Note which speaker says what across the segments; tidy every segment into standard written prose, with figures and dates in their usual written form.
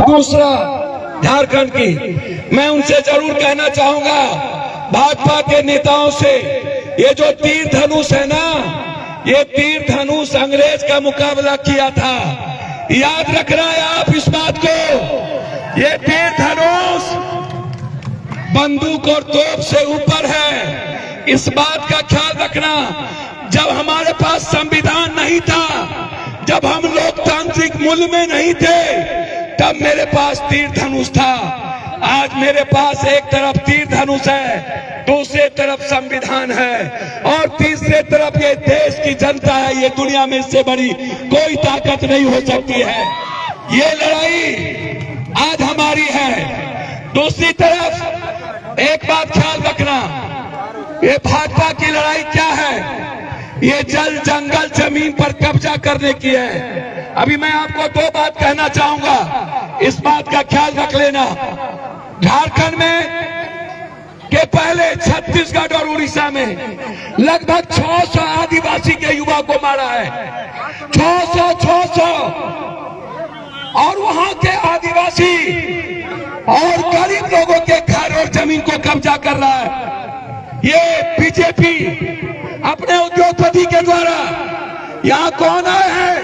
Speaker 1: दूसरा झारखंड की, मैं उनसे जरूर कहना चाहूंगा, भाजपा के नेताओं से, ये जो तीर धनुष है ना, ये तीर धनुष अंग्रेज का मुकाबला किया था। याद रखना है आप इस बात को। ये तीर धनुष बंदूक और तोप से ऊपर है। इस बात का ख्याल रखना। जब हमारे पास संविधान नहीं था, जब हम लोकतांत्रिक मूल्य में नहीं थे, तब मेरे पास तीर धनुष था। आज मेरे पास एक तरफ तीर धनुष है, दूसरे तरफ संविधान है, और तीसरे तरफ ये देश की जनता है। ये दुनिया में इससे बड़ी कोई ताकत नहीं हो सकती है। ये लड़ाई आज हमारी है। दूसरी तरफ एक बात ख्याल रखना, ये भाजपा की लड़ाई क्या है? ये जल जंगल जमीन पर कब्जा करने की है। अभी मैं आपको दो बात कहना चाहूंगा, इस बात का ख्याल रख लेना। झारखंड में के पहले छत्तीसगढ़ और उड़ीसा में लगभग 600 आदिवासी के युवा को मारा है। 600 और वहां के आदिवासी और गरीब लोगों के घर और जमीन को कब्जा कर रहा है। ये बीजेपी अपने उद्योगपति के द्वारा यहाँ कौन आए हैं,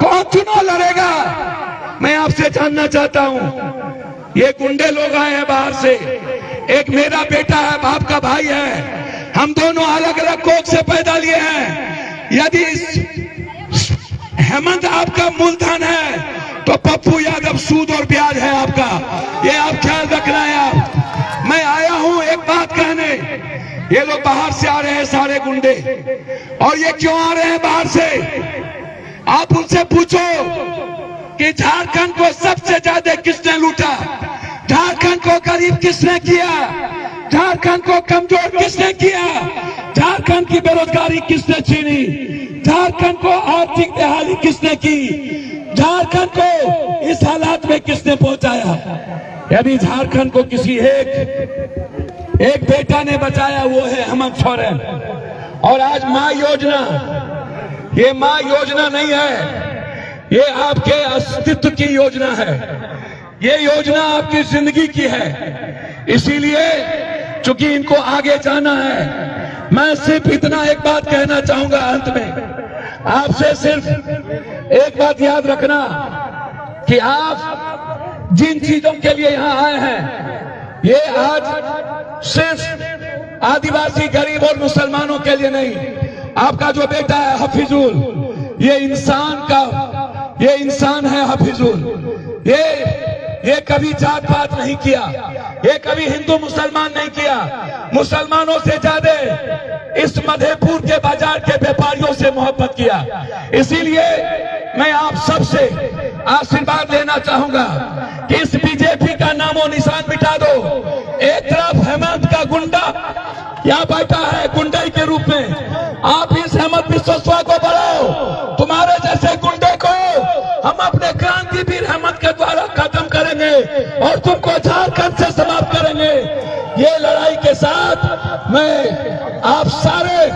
Speaker 1: कौन चुनाव लड़ेगा, मैं आपसे जानना चाहता हूँ। ये गुंडे लोग आए हैं बाहर से। एक मेरा बेटा है, बाप का भाई है, हम दोनों अलग अलग कोख से पैदा लिए हैं। यदि हेमंत आपका मूलधन है, तो पप्पू यादव सूद और ब्याज है आपका। ये आप ख्याल रखना है। आप, मैं आया हूं एक बात कहने। ये लोग बाहर से आ रहे हैं सारे गुंडे, और ये क्यों आ रहे हैं बाहर से? आप उनसे पूछो कि झारखंड को सबसे ज्यादा किसने लूटा, झारखंड को गरीब किसने किया, झारखंड को कमजोर किसने किया, झारखंड की बेरोजगारी किसने छीनी, झारखंड को आर्थिक बेहाली किसने की, झारखंड को इस हालात में किसने पहुंचाया? यदि झारखंड को किसी एक बेटा ने बचाया, वो है हेमंत सोरेन। और आज मां योजना, ये मां योजना नहीं है, ये आपके अस्तित्व की योजना है। ये योजना आपकी जिंदगी की है। इसीलिए चूंकि इनको आगे जाना है, मैं सिर्फ इतना एक बात कहना चाहूंगा अंत में। आपसे सिर्फ एक बात याद रखना कि आप जिन चीजों के लिए यहां आए हैं, ये आज सिर्फ आदिवासी, गरीब और मुसलमानों के लिए नहीं। आपका जो बेटा है हफीजुल, ये इंसान है हफीजुल। ये कभी जात पात नहीं किया, ये कभी हिंदू मुसलमान नहीं किया। मुसलमानों से ज्यादा इस मधेपुर के बाजार के व्यापारियों से मोहब्बत किया। इसीलिए मैं आप सबसे आशीर्वाद लेना चाहूंगा कि इस बीजेपी का नामो निशान मिटा दो। एक तरफ हेमंत का गुंडा यहाँ बैठा है गुंडाई के रूप में, आप इस हेमंत बिस्वा को बढ़ाओ। तुम्हारे जैसे गुंडे को हम अपने क्रांतिवीर हेमंत के द्वारा खत्म करेंगे और तुमको झारखंड से समाप्त करेंगे। ये लड़ाई के साथ मैं आप सारे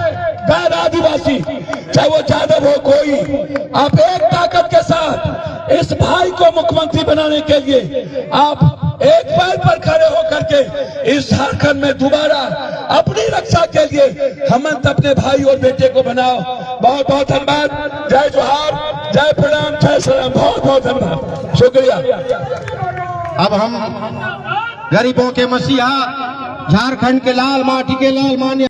Speaker 1: गैर आदिवासी, चाहे वो यादव हो कोई, आप एक ताकत के साथ इस भाई को मुख्यमंत्री बनाने के लिए आप एक पैर पर खड़े होकर के इस झारखंड में दोबारा अपनी रक्षा के लिए हेमंत अपने भाई और बेटे को बनाओ। बहुत बहुत धन्यवाद। जय जोहार, जय प्रणाम, जय सलाम। बहुत बहुत धन्यवाद, शुक्रिया।
Speaker 2: अब हम गरीबों के मसीहा, झारखंड के लाल, माटी के लाल, मान्य